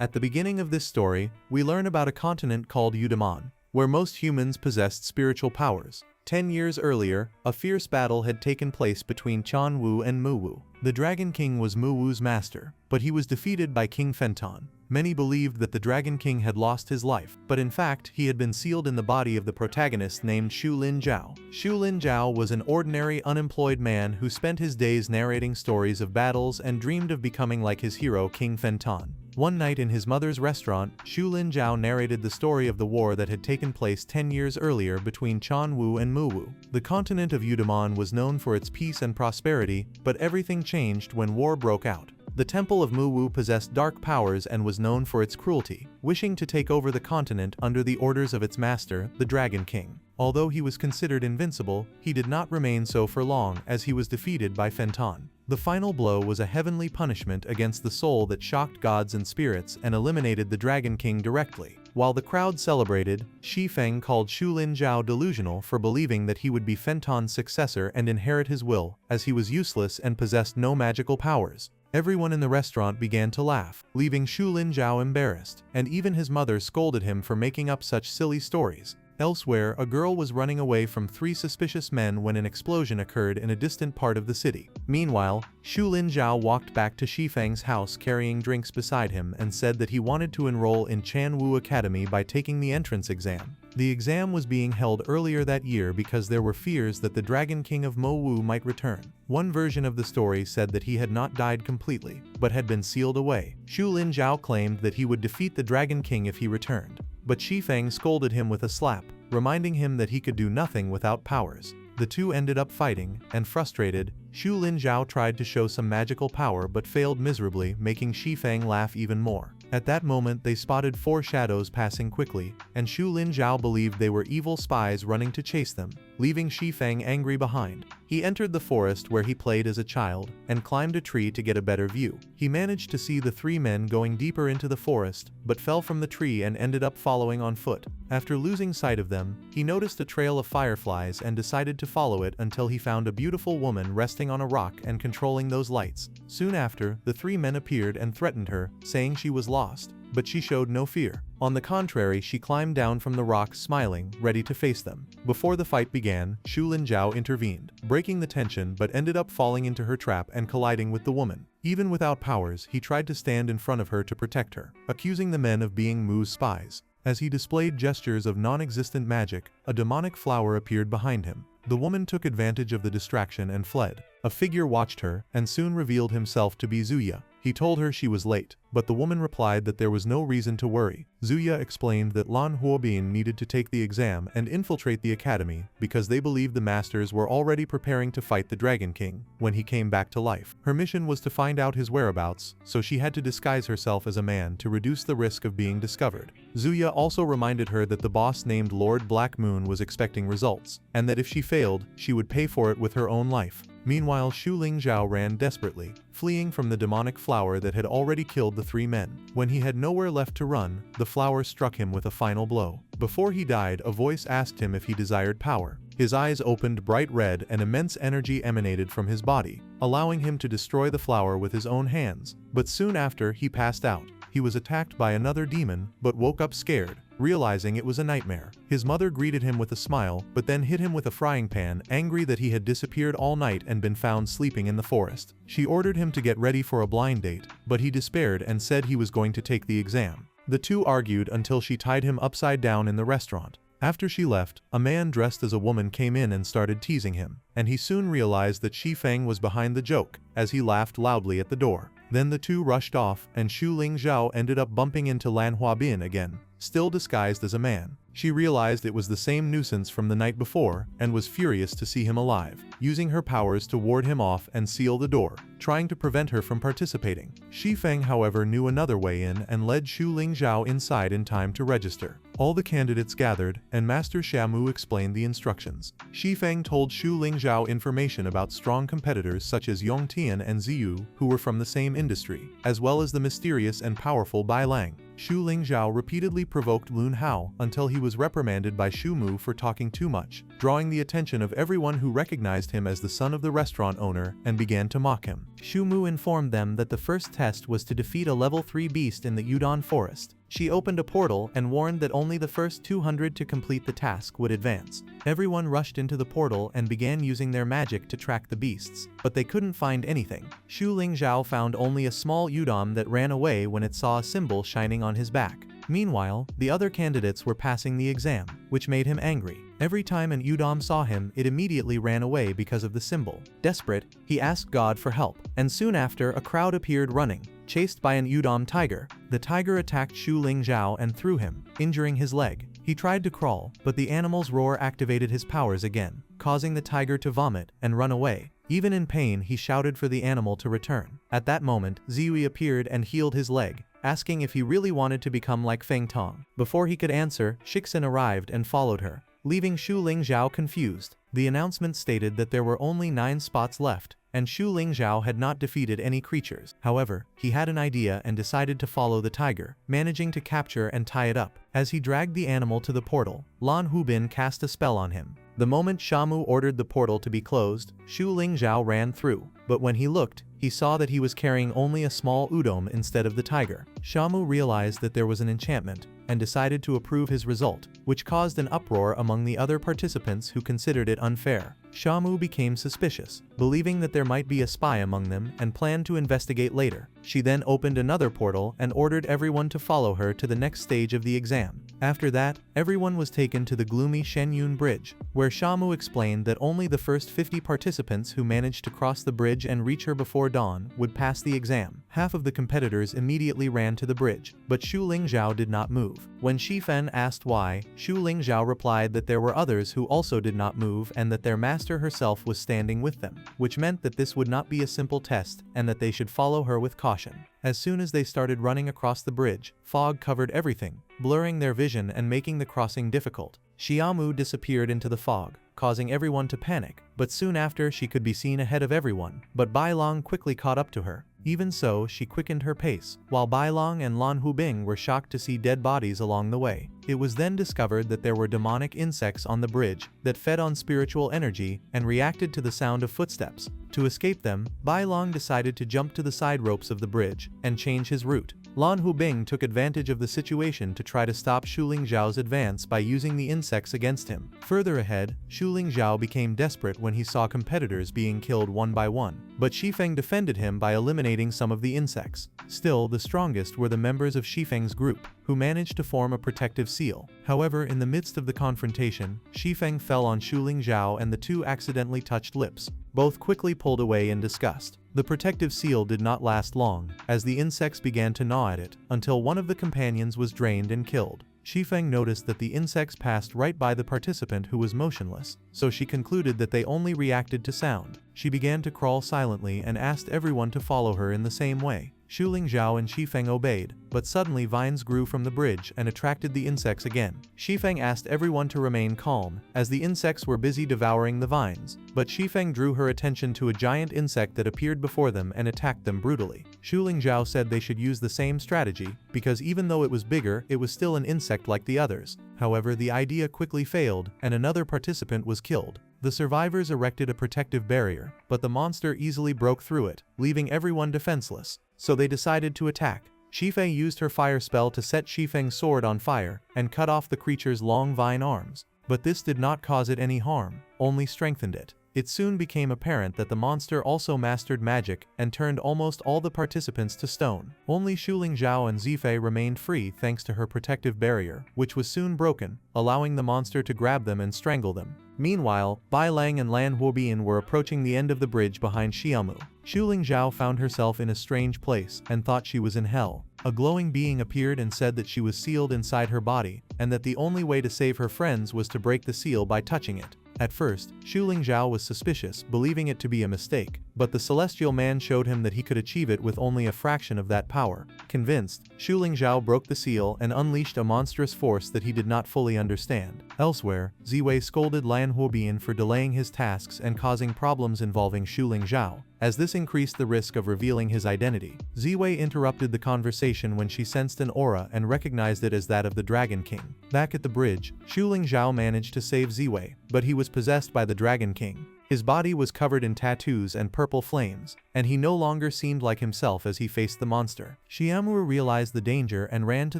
At the beginning of this story, we learn about a continent called Udaman, where most humans possessed spiritual powers. 10 years earlier, a fierce battle had taken place between Chan Wu and Mu Wu. The Dragon King was Mu Wu's master, but he was defeated by King Fenton. Many believed that the Dragon King had lost his life, but in fact he had been sealed in the body of the protagonist named Xu Lin Zhao. Xu Lin Zhao was an ordinary unemployed man who spent his days narrating stories of battles and dreamed of becoming like his hero King Fenton. One night in his mother's restaurant, Xu Lin Zhao narrated the story of the war that had taken place 10 years earlier between Chan Wu and Mu Wu. The continent of Udaman was known for its peace and prosperity, but everything changed when war broke out. The temple of Mu Wu possessed dark powers and was known for its cruelty, wishing to take over the continent under the orders of its master, the Dragon King. Although he was considered invincible, he did not remain so for long as he was defeated by Fenton. The final blow was a heavenly punishment against the soul that shocked gods and spirits and eliminated the Dragon King directly. While the crowd celebrated, Xi Feng called Xu Lin Zhao delusional for believing that he would be Fenton's successor and inherit his will, as he was useless and possessed no magical powers. Everyone in the restaurant began to laugh, leaving Xu Lin Zhao embarrassed, and even his mother scolded him for making up such silly stories. Elsewhere, a girl was running away from 3 suspicious men when an explosion occurred in a distant part of the city. Meanwhile, Xu Lin Zhao walked back to Xi Feng's house carrying drinks beside him and said that he wanted to enroll in Chan Wu Academy by taking the entrance exam. The exam was being held earlier that year because there were fears that the Dragon King of Mo Wu might return. One version of the story said that he had not died completely, but had been sealed away. Xu Lin Zhao claimed that he would defeat the Dragon King if he returned, but Xi Feng scolded him with a slap, reminding him that he could do nothing without powers. The two ended up fighting, and frustrated, Xu Lin Zhao tried to show some magical power but failed miserably, making Xi Feng laugh even more. At that moment they spotted 4 shadows passing quickly, and Xu Lin Zhao believed they were evil spies running to chase them, leaving Xi Feng angry behind. He entered the forest where he played as a child, and climbed a tree to get a better view. He managed to see the 3 men going deeper into the forest, but fell from the tree and ended up following on foot. After losing sight of them, he noticed a trail of fireflies and decided to follow it until he found a beautiful woman resting on a rock and controlling those lights. Soon after, the 3 men appeared and threatened her, saying she was lost, but she showed no fear. On the contrary, she climbed down from the rock smiling, ready to face them. Before the fight began, Xu Lin Zhao intervened, breaking the tension but ended up falling into her trap and colliding with the woman. Even without powers, he tried to stand in front of her to protect her, accusing the men of being Mu's spies. As he displayed gestures of non-existent magic, a demonic flower appeared behind him. The woman took advantage of the distraction and fled. A figure watched her, and soon revealed himself to be Zuya. He told her she was late, but the woman replied that there was no reason to worry. Zuya explained that Lan Huobin needed to take the exam and infiltrate the academy because they believed the masters were already preparing to fight the Dragon King when he came back to life. Her mission was to find out his whereabouts, so she had to disguise herself as a man to reduce the risk of being discovered. Zuya also reminded her that the boss named Lord Black Moon was expecting results, and that if she failed, she would pay for it with her own life. Meanwhile, Xu Lin Zhao ran desperately, fleeing from the demonic flower that had already killed the 3 men. When he had nowhere left to run, the flower struck him with a final blow. Before he died, a voice asked him if he desired power. His eyes opened bright red and immense energy emanated from his body, allowing him to destroy the flower with his own hands. But soon after, he passed out. He was attacked by another demon, but woke up scared, realizing it was a nightmare. His mother greeted him with a smile, but then hit him with a frying pan, angry that he had disappeared all night and been found sleeping in the forest. She ordered him to get ready for a blind date, but he despaired and said he was going to take the exam. The two argued until she tied him upside down in the restaurant. After she left, a man dressed as a woman came in and started teasing him, and he soon realized that Xi Feng was behind the joke, as he laughed loudly at the door. Then the two rushed off, and Xu Lin Zhao ended up bumping into Lan Huobin again, still disguised as a man. She realized it was the same nuisance from the night before, and was furious to see him alive, using her powers to ward him off and seal the door, trying to prevent her from participating. Xi Feng, however, knew another way in and led Xu Lin Zhao inside in time to register. All the candidates gathered, and Master Shamu explained the instructions. Xi Feng told Xu Lin Zhao information about strong competitors such as Yong Tian and Ziyu, who were from the same industry, as well as the mysterious and powerful Bai Lang. Shu Lingzhao repeatedly provoked Lun Hao until he was reprimanded by Shu Mu for talking too much, drawing the attention of everyone who recognized him as the son of the restaurant owner and began to mock him. Shu Mu informed them that the first test was to defeat a level 3 beast in the Yudon forest. She opened a portal and warned that only the first 200 to complete the task would advance. Everyone rushed into the portal and began using their magic to track the beasts, but they couldn't find anything. Shu Lingzhao found only a small Yudon that ran away when it saw a symbol shining on his back. Meanwhile, the other candidates were passing the exam, which made him angry. Every time an Udom saw him, it immediately ran away because of the symbol. Desperate, he asked God for help, and soon after a crowd appeared running, chased by an Udom tiger. The tiger attacked Shu Lingzhao and threw him, injuring his leg. He tried to crawl, but the animal's roar activated his powers again, causing the tiger to vomit and run away. Even in pain, he shouted for the animal to return. At that moment, Ziyi appeared and healed his leg, asking if he really wanted to become like Feng Tong. Before he could answer, Shixin arrived and followed her, leaving Shu Lingzhao confused. The announcement stated that there were only 9 spots left, and Shu Lingzhao had not defeated any creatures. However, he had an idea and decided to follow the tiger, managing to capture and tie it up. As he dragged the animal to the portal, Lan Hubin cast a spell on him. The moment Shamu ordered the portal to be closed, Shu Lingzhao ran through, but when he looked, he saw that he was carrying only a small udom instead of the tiger. Shamu realized that there was an enchantment, and decided to approve his result, which caused an uproar among the other participants who considered it unfair. Shamu became suspicious, believing that there might be a spy among them and planned to investigate later. She then opened another portal and ordered everyone to follow her to the next stage of the exam. After that, everyone was taken to the gloomy Shenyun Bridge, where Shamu explained that only the first 50 participants who managed to cross the bridge and reach her before dawn would pass the exam. Half of the competitors immediately ran to the bridge, but Shu Lingzhao did not move. When Shifeng asked why, Shu Lingzhao replied that there were others who also did not move and that their master herself was standing with them, which meant that this would not be a simple test and that they should follow her with caution. As soon as they started running across the bridge, fog covered everything, blurring their vision and making the crossing difficult. Xiaomu disappeared into the fog, causing everyone to panic, but soon after she could be seen ahead of everyone, but Bailong quickly caught up to her. Even so, she quickened her pace, while Bailong and Lan Hubing were shocked to see dead bodies along the way. It was then discovered that there were demonic insects on the bridge that fed on spiritual energy and reacted to the sound of footsteps. To escape them, Bailong decided to jump to the side ropes of the bridge and change his route. Lan Hubing took advantage of the situation to try to stop Shu Lingzhao's advance by using the insects against him. Further ahead, Shu Lingzhao became desperate when he saw competitors being killed one by one, but Shifeng defended him by eliminating some of the insects. Still, the strongest were the members of Shifeng's group, who managed to form a protective seal. However, in the midst of the confrontation, Shifeng fell on Shu Lingzhao and the two accidentally touched lips. Both quickly pulled away in disgust. The protective seal did not last long, as the insects began to gnaw at it, until one of the companions was drained and killed. Shifeng noticed that the insects passed right by the participant who was motionless, so she concluded that they only reacted to sound. She began to crawl silently and asked everyone to follow her in the same way. Shu Lingzhao and Shifeng obeyed, but suddenly vines grew from the bridge and attracted the insects again. Shifeng asked everyone to remain calm, as the insects were busy devouring the vines, but Shifeng drew her attention to a giant insect that appeared before them and attacked them brutally. Shu Lingzhao said they should use the same strategy, because even though it was bigger, it was still an insect like the others. However, the idea quickly failed, and another participant was killed. The survivors erected a protective barrier, but the monster easily broke through it, leaving everyone defenseless. So they decided to attack. Shifei used her fire spell to set Shifeng's sword on fire and cut off the creature's long vine arms. But this did not cause it any harm, only strengthened it. It soon became apparent that the monster also mastered magic and turned almost all the participants to stone. Only Shu Lingzhao and Zifei remained free thanks to her protective barrier, which was soon broken, allowing the monster to grab them and strangle them. Meanwhile, Bai Lang and Lan Huobian were approaching the end of the bridge behind Xiaomu. Shu Lingzhao found herself in a strange place and thought she was in hell. A glowing being appeared and said that she was sealed inside her body, and that the only way to save her friends was to break the seal by touching it. At first, Shu Lingzhao was suspicious, believing it to be a mistake, but the celestial man showed him that he could achieve it with only a fraction of that power. Convinced, Xu Lingzhao broke the seal and unleashed a monstrous force that he did not fully understand. Elsewhere, Ziwei scolded Lan Huobian for delaying his tasks and causing problems involving Xu Lingzhao, as this increased the risk of revealing his identity. Ziwei interrupted the conversation when she sensed an aura and recognized it as that of the Dragon King. Back at the bridge, Xu Lingzhao managed to save Ziwei, but he was possessed by the Dragon King. His body was covered in tattoos and purple flames, and he no longer seemed like himself as he faced the monster. Xiaomu realized the danger and ran to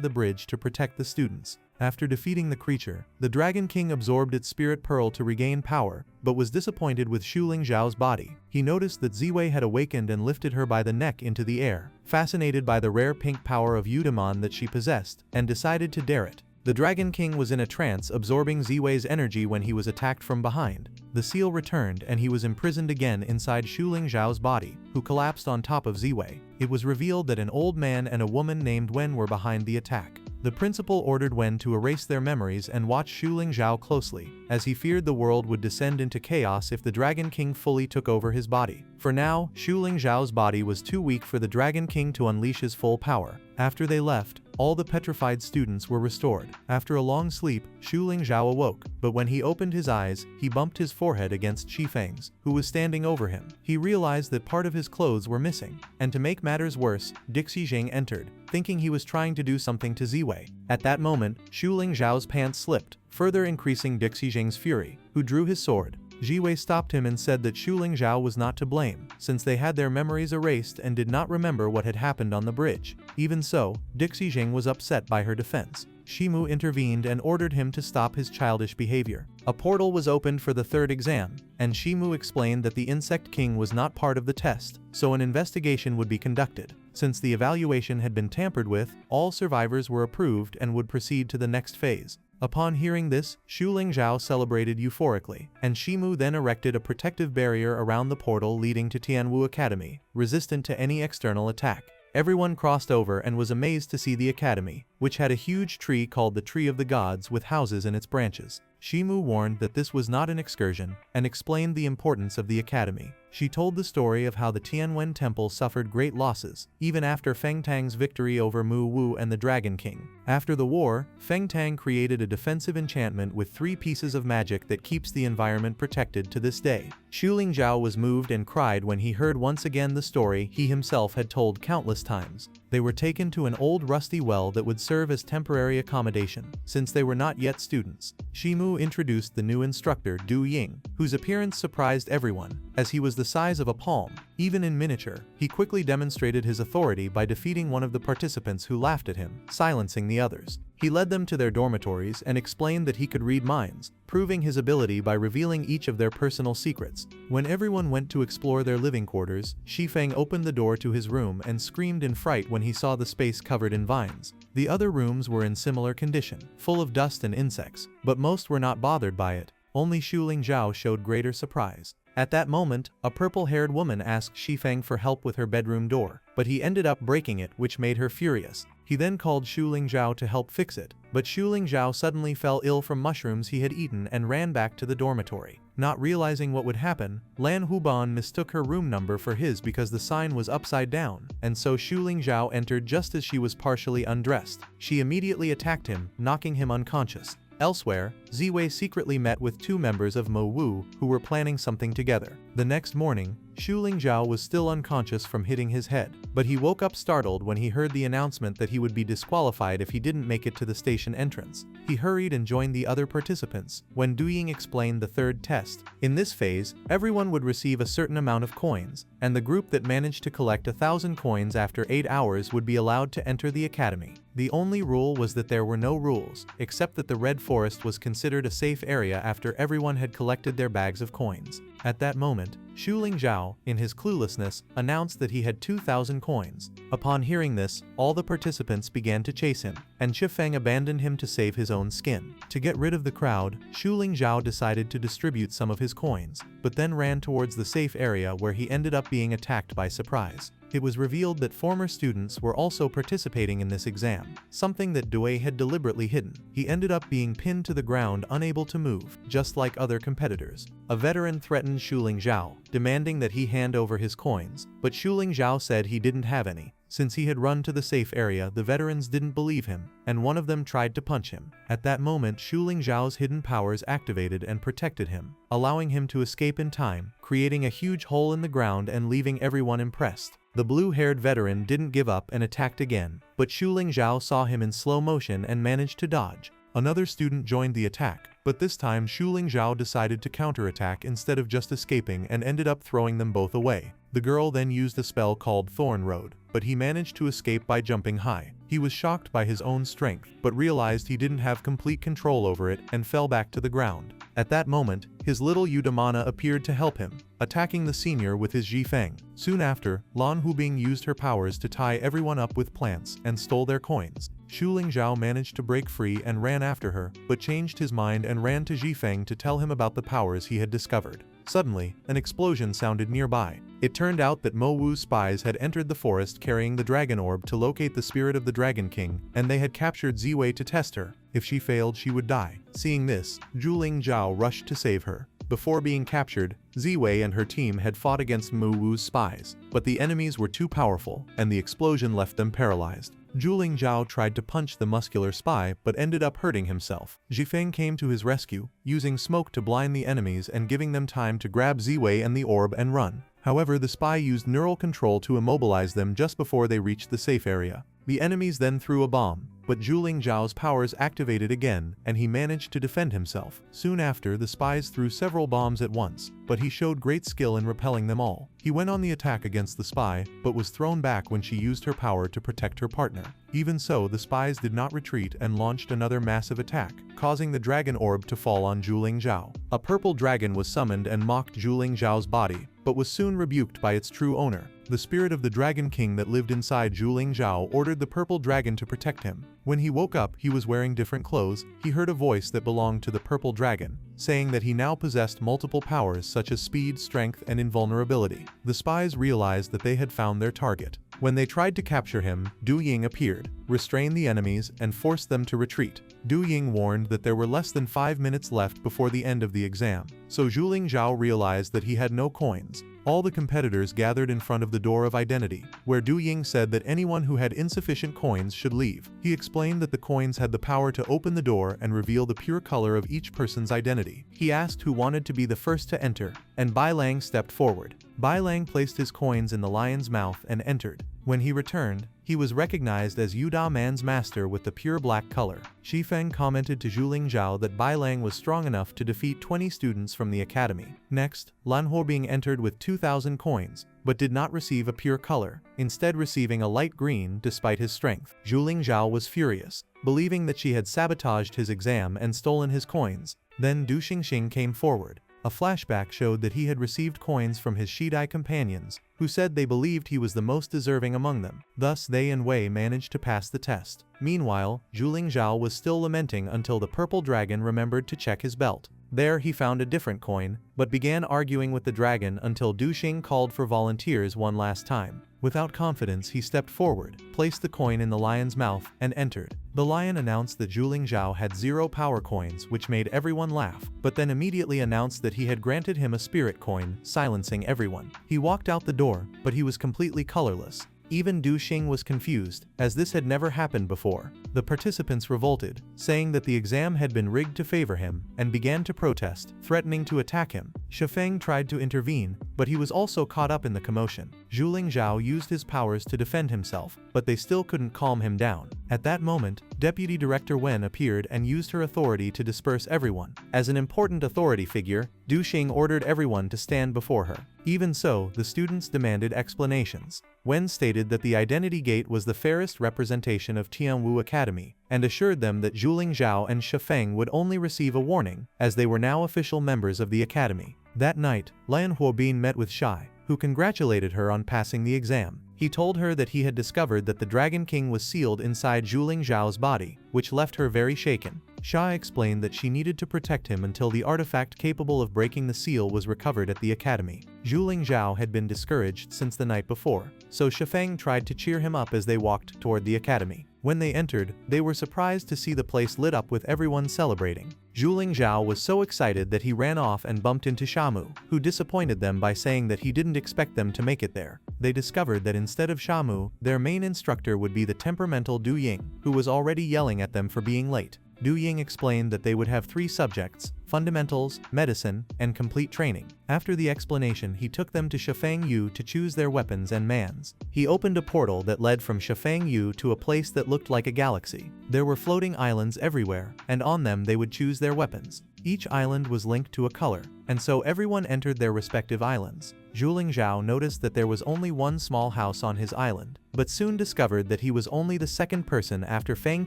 the bridge to protect the students. After defeating the creature, the Dragon King absorbed its spirit pearl to regain power, but was disappointed with Xu Lingzhao's body. He noticed that Ziwei had awakened and lifted her by the neck into the air, fascinated by the rare pink power of Yudamon that she possessed, and decided to dare it. The Dragon King was in a trance, absorbing Ziwei's energy when he was attacked from behind. The seal returned and he was imprisoned again inside Xu Lingzhao's body, who collapsed on top of Ziwei. It was revealed that an old man and a woman named Wen were behind the attack. The principal ordered Wen to erase their memories and watch Xu Lingzhao closely, as he feared the world would descend into chaos if the Dragon King fully took over his body. For now, Xu Lingzhao's body was too weak for the Dragon King to unleash his full power. After they left, all the petrified students were restored. After a long sleep, Xu Lingzhao awoke, but when he opened his eyes, he bumped his forehead against Shifeng's, who was standing over him. He realized that part of his clothes were missing, and to make matters worse, Dixijing entered, thinking he was trying to do something to Ziwei. At that moment, Xu Lingzhao's pants slipped, further increasing Dixijing's fury, who drew his sword. Ziwei stopped him and said that Xu Lingzhao was not to blame, since they had their memories erased and did not remember what had happened on the bridge. Even so, Dixijing was upset by her defense. Shimu intervened and ordered him to stop his childish behavior. A portal was opened for the third exam, and Shimu explained that the Insect King was not part of the test, so an investigation would be conducted. Since the evaluation had been tampered with, all survivors were approved and would proceed to the next phase. Upon hearing this, Xu Lingzhao celebrated euphorically, and Shimu then erected a protective barrier around the portal leading to Tianwu Academy, resistant to any external attack. Everyone crossed over and was amazed to see the academy, which had a huge tree called the Tree of the Gods with houses in its branches. Shimu warned that this was not an excursion, and explained the importance of the academy. She told the story of how the Tianwen Temple suffered great losses, even after Feng Tang's victory over Mu Wu and the Dragon King. After the war, Feng Tang created a defensive enchantment with 3 pieces of magic that keeps the environment protected to this day. Xu Lingzhao was moved and cried when he heard once again the story he himself had told countless times. They were taken to an old rusty well that would serve as temporary accommodation, since they were not yet students. Shimu introduced the new instructor, Du Ying, whose appearance surprised everyone, as he was the size of a palm. Even in miniature, he quickly demonstrated his authority by defeating one of the participants who laughed at him, silencing the others. He led them to their dormitories and explained that he could read minds, proving his ability by revealing each of their personal secrets. When everyone went to explore their living quarters, Shifeng opened the door to his room and screamed in fright when he saw the space covered in vines. The other rooms were in similar condition, full of dust and insects, but most were not bothered by it. Only Xu Lingzhao showed greater surprise. At that moment, a purple-haired woman asked Shifeng for help with her bedroom door, but he ended up breaking it, which made her furious. He then called Xu Lingzhao to help fix it, but Xu Lingzhao suddenly fell ill from mushrooms he had eaten and ran back to the dormitory. Not realizing what would happen, Lan Huban mistook her room number for his because the sign was upside down, and so Xu Lingzhao entered just as she was partially undressed. She immediately attacked him, knocking him unconscious. Elsewhere, Ziwei secretly met with 2 members of Mo Wu who were planning something together. The next morning, Xu Lingzhao was still unconscious from hitting his head, but he woke up startled when he heard the announcement that he would be disqualified if he didn't make it to the station entrance. He hurried and joined the other participants when Duying explained the third test. In this phase, everyone would receive a certain amount of coins, and the group that managed to collect 1,000 coins after 8 hours would be allowed to enter the academy. The only rule was that there were no rules, except that the Red Forest was considered a safe area after everyone had collected their bags of coins. At that moment, Xu Lingzhao, in his cluelessness, announced that he had 2,000 coins. Upon hearing this, all the participants began to chase him, and Shifeng abandoned him to save his own skin. To get rid of the crowd, Xu Lingzhao decided to distribute some of his coins, but then ran towards the safe area where he ended up being attacked by surprise. It was revealed that former students were also participating in this exam, something that Dui had deliberately hidden. He ended up being pinned to the ground, unable to move, just like other competitors. A veteran threatened Shuling Zhao, demanding that he hand over his coins, but Shuling Zhao said he didn't have any. Since he had run to the safe area, the veterans didn't believe him, and one of them tried to punch him. At that moment, Shuling Zhao's hidden powers activated and protected him, allowing him to escape in time, creating a huge hole in the ground and leaving everyone impressed. The blue-haired veteran didn't give up and attacked again, but Shuling Zhao saw him in slow motion and managed to dodge. Another student joined the attack, but this time Shuling Zhao decided to counterattack instead of just escaping and ended up throwing them both away. The girl then used a spell called Thorn Road, but he managed to escape by jumping high. He was shocked by his own strength, but realized he didn't have complete control over it and fell back to the ground. At that moment, his little Udamana appeared to help him, attacking the senior with his Zhifeng. Soon after, Lan Hubing used her powers to tie everyone up with plants and stole their coins. Shuling Zhao managed to break free and ran after her, but changed his mind and ran to Zhifeng to tell him about the powers he had discovered. Suddenly, an explosion sounded nearby. It turned out that Mo Wu's spies had entered the forest carrying the dragon orb to locate the spirit of the Dragon King, and they had captured Ziwei to test her. If she failed, she would die. Seeing this, Zhuling Zhao rushed to save her. Before being captured, Ziwei and her team had fought against Mo Wu's spies, but the enemies were too powerful, and the explosion left them paralyzed. Zhuling Zhao tried to punch the muscular spy but ended up hurting himself. Zhifeng came to his rescue, using smoke to blind the enemies and giving them time to grab Ziwei and the orb and run. However, the spy used neural control to immobilize them just before they reached the safe area. The enemies then threw a bomb, but Zhuling Zhao's powers activated again, and he managed to defend himself. Soon after, the spies threw several bombs at once, but he showed great skill in repelling them all. He went on the attack against the spy, but was thrown back when she used her power to protect her partner. Even so, the spies did not retreat and launched another massive attack, causing the dragon orb to fall on Zhuling Zhao. A purple dragon was summoned and mocked Zhuling Zhao's body, but was soon rebuked by its true owner. The spirit of the Dragon King that lived inside Zhuling Zhao ordered the purple dragon to protect him. When he woke up, he was wearing different clothes. He heard a voice that belonged to the purple dragon, saying that he now possessed multiple powers such as speed, strength, and invulnerability. The spies realized that they had found their target. When they tried to capture him, Du Ying appeared, restrained the enemies, and forced them to retreat. Du Ying warned that there were less than 5 minutes left before the end of the exam, so Zhuling Zhao realized that he had no coins. All the competitors gathered in front of the door of identity, where Du Ying said that anyone who had insufficient coins should leave. He explained that the coins had the power to open the door and reveal the pure color of each person's identity. He asked who wanted to be the first to enter, and Bai Lang stepped forward. Bai Lang placed his coins in the lion's mouth and entered. When he returned, he was recognized as Yuda Man's master with the pure black color. Shifeng commented to Zhuling Zhao that Bai Lang was strong enough to defeat 20 students from the academy. Next, Lan Huobing entered with 2,000 coins, but did not receive a pure color, instead receiving a light green despite his strength. Zhuling Zhao was furious, believing that she had sabotaged his exam and stolen his coins. Then Du Xingxing came forward. A flashback showed that he had received coins from his Shidai companions, who said they believed he was the most deserving among them. Thus, they and Wei managed to pass the test. Meanwhile, Zhuling Zhao was still lamenting until the purple dragon remembered to check his belt. There he found a different coin, but began arguing with the dragon until Du Xing called for volunteers one last time. Without confidence, he stepped forward, placed the coin in the lion's mouth, and entered. The lion announced that Zhuling Zhao had 0 power coins, which made everyone laugh, but then immediately announced that he had granted him a spirit coin, silencing everyone. He walked out the door, but he was completely colorless. Even Du Xing was confused, as this had never happened before. The participants revolted, saying that the exam had been rigged to favor him, and began to protest, threatening to attack him. Shifeng tried to intervene, but he was also caught up in the commotion. Zhuling Zhao used his powers to defend himself, but they still couldn't calm him down. At that moment, Deputy Director Wen appeared and used her authority to disperse everyone. As an important authority figure, Du Xing ordered everyone to stand before her. Even so, the students demanded explanations. Wen stated that the Identity Gate was the fairest representation of Tianwu Academy, and assured them that Zhuling Zhao and Shifeng would only receive a warning, as they were now official members of the academy. That night, Lan Huobin met with Shai, who congratulated her on passing the exam. He told her that he had discovered that the Dragon King was sealed inside Zhuling Zhao's body, which left her very shaken. Sha explained that she needed to protect him until the artifact capable of breaking the seal was recovered at the academy. Zhu Lingzhao had been discouraged since the night before, so Shifeng tried to cheer him up as they walked toward the academy. When they entered, they were surprised to see the place lit up with everyone celebrating. Zhu Lingzhao was so excited that he ran off and bumped into Shamu, who disappointed them by saying that he didn't expect them to make it there. They discovered that instead of Shamu, their main instructor would be the temperamental Du Ying, who was already yelling at them for being late. Du Ying explained that they would have 3 subjects: fundamentals, medicine, and complete training. After the explanation, he took them to Shifeng Yu to choose their weapons and mans. He opened a portal that led from Shifeng Yu to a place that looked like a galaxy. There were floating islands everywhere, and on them they would choose their weapons. Each island was linked to a color, and so everyone entered their respective islands. Zhu Lingzhao noticed that there was only one small house on his island, but soon discovered that he was only the second person after Fang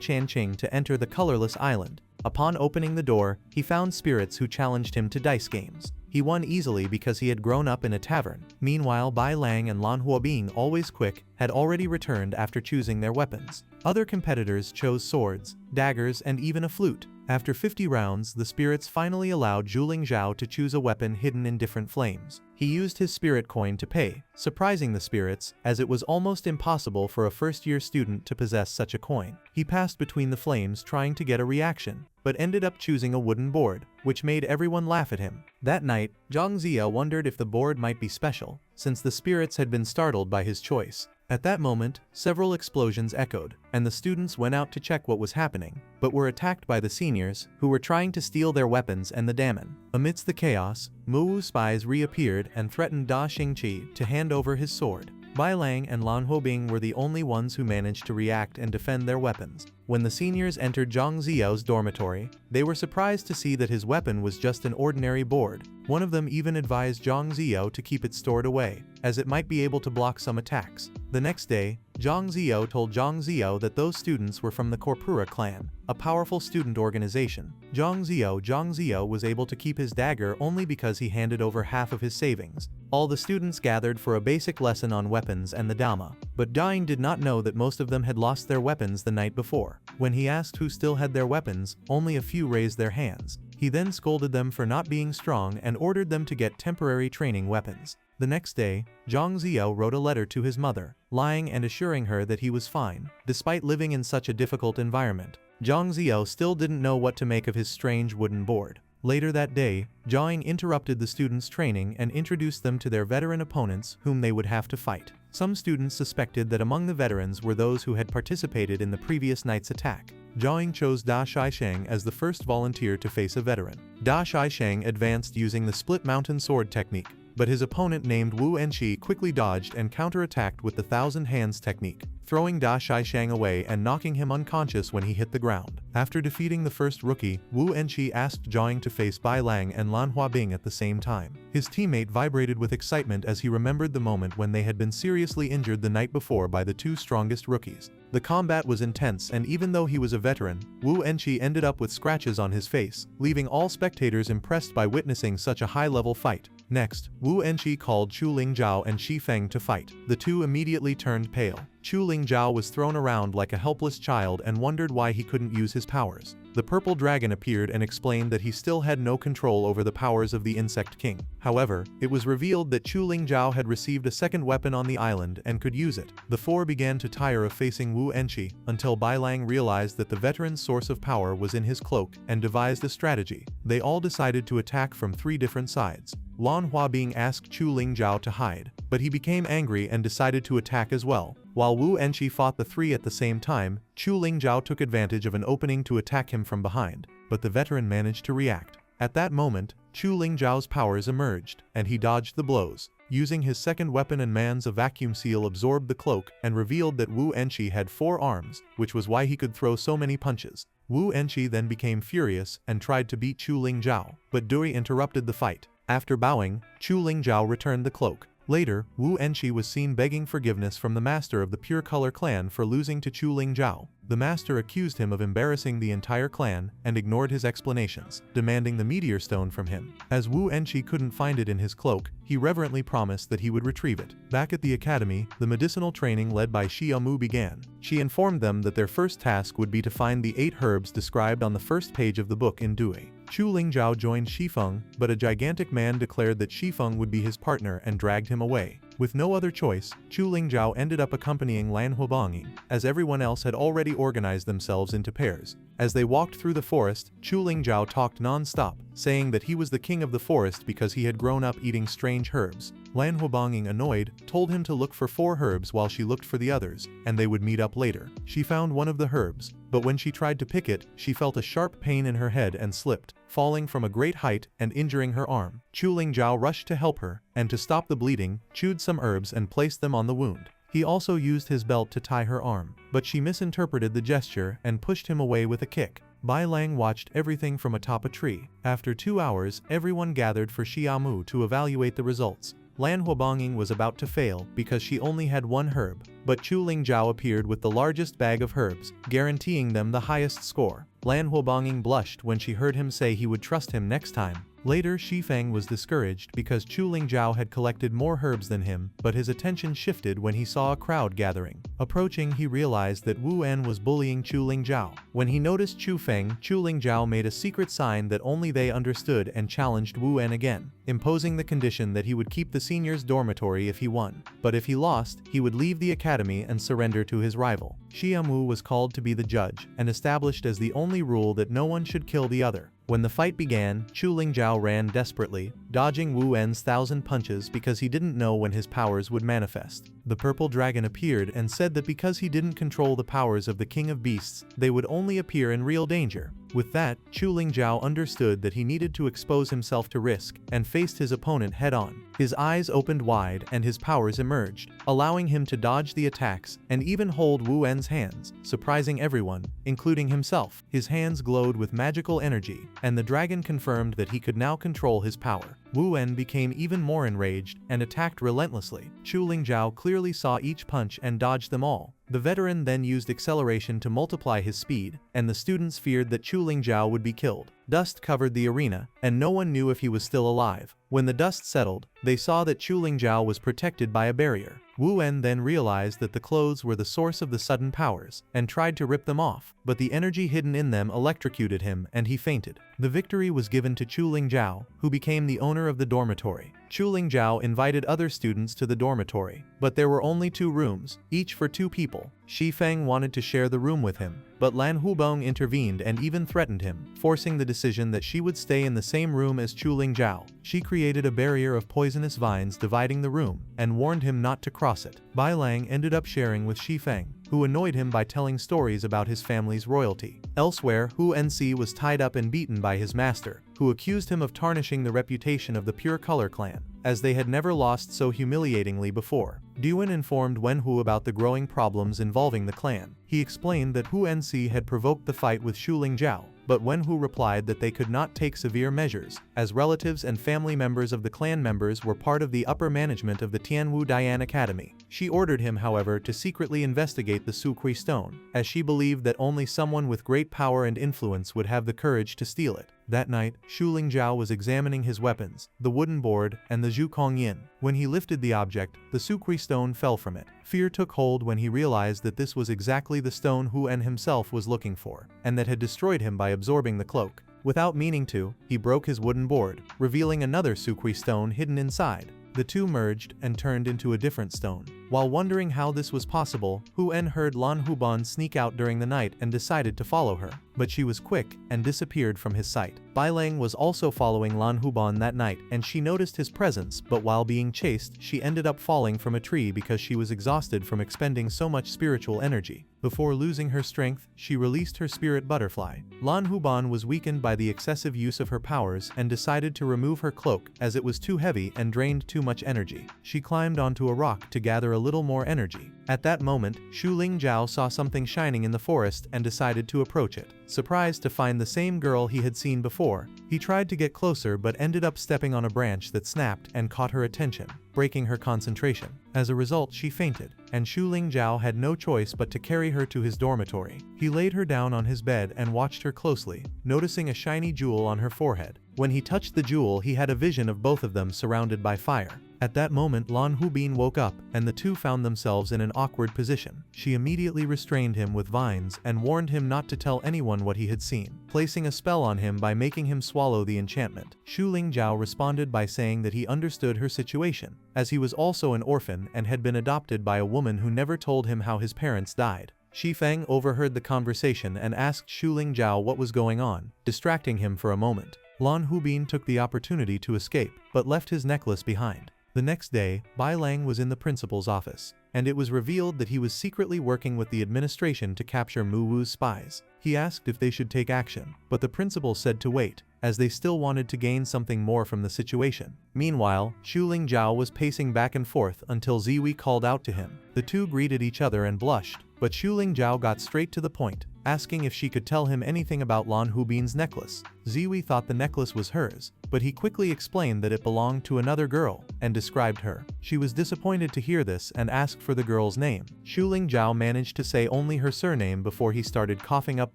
Chanqing to enter the colorless island. Upon opening the door, he found spirits who challenged him to dice games. He won easily because he had grown up in a tavern. Meanwhile, Bai Lang and Lan Hua, being always quick, had already returned after choosing their weapons. Other competitors chose swords, daggers, and even a flute. After 50 rounds, the spirits finally allowed Zhu Lingzhao to choose a weapon hidden in different flames. He used his spirit coin to pay, surprising the spirits, as it was almost impossible for a first-year student to possess such a coin. He passed between the flames trying to get a reaction, but ended up choosing a wooden board, which made everyone laugh at him. That night, Zhang Zia wondered if the board might be special, since the spirits had been startled by his choice. At that moment, several explosions echoed, and the students went out to check what was happening, but were attacked by the seniors, who were trying to steal their weapons and the daemon. Amidst the chaos, Muwu spies reappeared and threatened Da Xingqi to hand over his sword. Bai Lang and Lan Hobing were the only ones who managed to react and defend their weapons. When the seniors entered Zhang Ziyao's dormitory, they were surprised to see that his weapon was just an ordinary board. One of them even advised Zhang Ziyao to keep it stored away, as it might be able to block some attacks. The next day, Zhang Ziyao told Zhang Ziyao that those students were from the Corpora clan, a powerful student organization. Zhang Ziyao was able to keep his dagger only because he handed over half of his savings. All the students gathered for a basic lesson on weapons and the Dhamma, but Dying did not know that most of them had lost their weapons the night before. When he asked who still had their weapons, only a few raised their hands. He then scolded them for not being strong and ordered them to get temporary training weapons. The next day, Zhang Ziyao wrote a letter to his mother, lying and assuring her that he was fine, despite living in such a difficult environment. Zhang Ziyao still didn't know what to make of his strange wooden board. Later that day, Jiang interrupted the students' training and introduced them to their veteran opponents whom they would have to fight. Some students suspected that among the veterans were those who had participated in the previous night's attack. Jiang chose Da Shaisheng as the first volunteer to face a veteran. Da Shaisheng advanced using the split mountain sword technique, but his opponent named Wu Enshi quickly dodged and counterattacked with the Thousand Hands technique, throwing Da Shaisheng away and knocking him unconscious when he hit the ground. After defeating the first rookie, Wu Enshi asked Jiang to face Bai Lang and Lan Huabing at the same time. His teammate vibrated with excitement as he remembered the moment when they had been seriously injured the night before by the two strongest rookies. The combat was intense, and even though he was a veteran, Wu Enshi ended up with scratches on his face, leaving all spectators impressed by witnessing such a high-level fight. Next, Wu Enshi called Chu Lingzhao and Shi Feng to fight. The two immediately turned pale. Chu Lingzhao was thrown around like a helpless child and wondered why he couldn't use his powers. The purple dragon appeared and explained that he still had no control over the powers of the Insect King. However, it was revealed that Chu Lingzhao had received a second weapon on the island and could use it. The four began to tire of facing Wu Enshi, until Bai Lang realized that the veteran's source of power was in his cloak and devised a strategy. They all decided to attack from three different sides. Lan Huabing asked Chu Lingzhao to hide, but he became angry and decided to attack as well. While Wu Enshi fought the three at the same time, Chu Lingzhao took advantage of an opening to attack him from behind, but the veteran managed to react. At that moment, Chu Lingzhao's powers emerged, and he dodged the blows. Using his second weapon and man's, a vacuum seal absorbed the cloak and revealed that Wu Enshi had 4 arms, which was why he could throw so many punches. Wu Enshi then became furious and tried to beat Chu Lingzhao, but Dui interrupted the fight. After bowing, Chu Lingzhao returned the cloak. Later, Wu Enshi was seen begging forgiveness from the master of the Pure Color clan for losing to Chu Lingzhao. The master accused him of embarrassing the entire clan and ignored his explanations, demanding the meteor stone from him. As Wu Enshi couldn't find it in his cloak, he reverently promised that he would retrieve it. Back at the academy, the medicinal training led by Xiaomu began. She informed them that their first task would be to find the 8 herbs described on the first page of the book in Dui. Chu Lingzhao joined Shifeng, but a gigantic man declared that Shifeng would be his partner and dragged him away. With no other choice, Chu Lingzhao ended up accompanying Lan Huabanging, as everyone else had already organized themselves into pairs. As they walked through the forest, Chu Lingzhao talked non-stop, saying that he was the king of the forest because he had grown up eating strange herbs. Lan Huabanging, annoyed, told him to look for 4 herbs while she looked for the others, and they would meet up later. She found one of the herbs, but when she tried to pick it, she felt a sharp pain in her head and slipped, falling from a great height and injuring her arm. Chu Lingzhao rushed to help her, and to stop the bleeding, chewed some herbs and placed them on the wound. He also used his belt to tie her arm, but she misinterpreted the gesture and pushed him away with a kick. Bai Lang watched everything from atop a tree. After 2 hours, everyone gathered for Xiaomu to evaluate the results. Lan Huabanging was about to fail because she only had 1 herb, but Chu Lingzhao appeared with the largest bag of herbs, guaranteeing them the highest score. Lan Huabanging blushed when she heard him say he would trust him next time. Later, Shifeng was discouraged because Chu Lingzhao had collected more herbs than him, but his attention shifted when he saw a crowd gathering. Approaching, he realized that Wu En was bullying Chu Lingzhao. When he noticed Chu Lingzhao made a secret sign that only they understood and challenged Wu En again, imposing the condition that he would keep the seniors' dormitory if he won. But if he lost, he would leave the academy and surrender to his rival. Xiaomu was called to be the judge, and established as the only rule that no one should kill the other. When the fight began, Chu Lingzhao ran desperately, dodging Wu En's 1,000 punches because he didn't know when his powers would manifest. The purple dragon appeared and said that because he didn't control the powers of the King of Beasts, they would only appear in real danger. With that, Chu Lingzhao understood that he needed to expose himself to risk, and faced his opponent head-on. His eyes opened wide and his powers emerged, allowing him to dodge the attacks and even hold Wu En's hands, surprising everyone, including himself. His hands glowed with magical energy, and the dragon confirmed that he could now control his power. Wu En became even more enraged and attacked relentlessly. Chu Lingzhao clearly saw each punch and dodged them all. The veteran then used acceleration to multiply his speed, and the students feared that Chu Lingzhao would be killed. Dust covered the arena, and no one knew if he was still alive. When the dust settled, they saw that Chu Lingzhao was protected by a barrier. Wu En then realized that the clothes were the source of the sudden powers, and tried to rip them off, but the energy hidden in them electrocuted him and he fainted. The victory was given to Chu Lingzhao, who became the owner of the dormitory. Chu Lingzhao invited other students to the dormitory, but there were only 2 rooms, each for 2 people. Shifeng wanted to share the room with him, but Lan Huabang intervened and even threatened him, forcing the decision that she would stay in the same room as Chu Lingzhao. She created a barrier of poisonous vines dividing the room, and warned him not to cross it. Bai Lang ended up sharing with Shifeng, who annoyed him by telling stories about his family's royalty. Elsewhere, Hu Ensi was tied up and beaten by his master, who accused him of tarnishing the reputation of the Pure Color clan, as they had never lost so humiliatingly before. Duan informed Wenhu about the growing problems involving the clan. He explained that Hu Ensi had provoked the fight with Shu Lingzhao, but Wenhu replied that they could not take severe measures, as relatives and family members of the clan members were part of the upper management of the Tianwu Dian Academy. She ordered him, however, to secretly investigate the Suqui stone, as she believed that only someone with great power and influence would have the courage to steal it. That night, Shu Lingzhao was examining his weapons, the wooden board, and the Zhukong Yin. When he lifted the object, the Suqui stone fell from it. Fear took hold when he realized that this was exactly the stone Hu En himself was looking for, and that had destroyed him by absorbing the cloak. Without meaning to, he broke his wooden board, revealing another Suqui stone hidden inside. The two merged and turned into a different stone. While wondering how this was possible, Hu En heard Lan Huban sneak out during the night and decided to follow her, but she was quick and disappeared from his sight. Bai Lang was also following Lan Huban that night, and she noticed his presence, but while being chased, she ended up falling from a tree because she was exhausted from expending so much spiritual energy. Before losing her strength, she released her spirit butterfly. Lan Huban was weakened by the excessive use of her powers and decided to remove her cloak as it was too heavy and drained too much energy. She climbed onto a rock to gather a little more energy. At that moment, Shu Lingzhao saw something shining in the forest and decided to approach it. surprised to find the same girl he had seen before. He tried to get closer but ended up stepping on a branch that snapped and caught her attention, breaking her concentration. As a result, she fainted, and Shuling Zhao had no choice but to carry her to his dormitory. He laid her down on his bed and watched her closely, noticing a shiny jewel on her forehead. When he touched the jewel, he had a vision of both of them surrounded by fire. At that moment, Lan Hubin woke up, and the two found themselves in an awkward position. She immediately restrained him with vines and warned him not to tell anyone what he had seen, placing a spell on him by making him swallow the enchantment. Shuling Zhao responded by saying that he understood her situation, as he was also an orphan and had been adopted by a woman who never told him how his parents died. Shifeng overheard the conversation and asked Shuling Zhao what was going on, distracting him for a moment. Lan Hubin took the opportunity to escape, but left his necklace behind. The next day, Bai Lang was in the principal's office, and it was revealed that he was secretly working with the administration to capture Mu Wu's spies. He asked if they should take action, but the principal said to wait, as they still wanted to gain something more from the situation. Meanwhile, Shuling Zhao was pacing back and forth until Ziwi called out to him. The two greeted each other and blushed, but Shuling Zhao got straight to the point, asking if she could tell him anything about Lan Hubin's necklace. Ziwi thought the necklace was hers, but he quickly explained that it belonged to another girl, and described her. She was disappointed to hear this and asked for the girl's name. Shuling Zhao managed to say only her surname before he started coughing up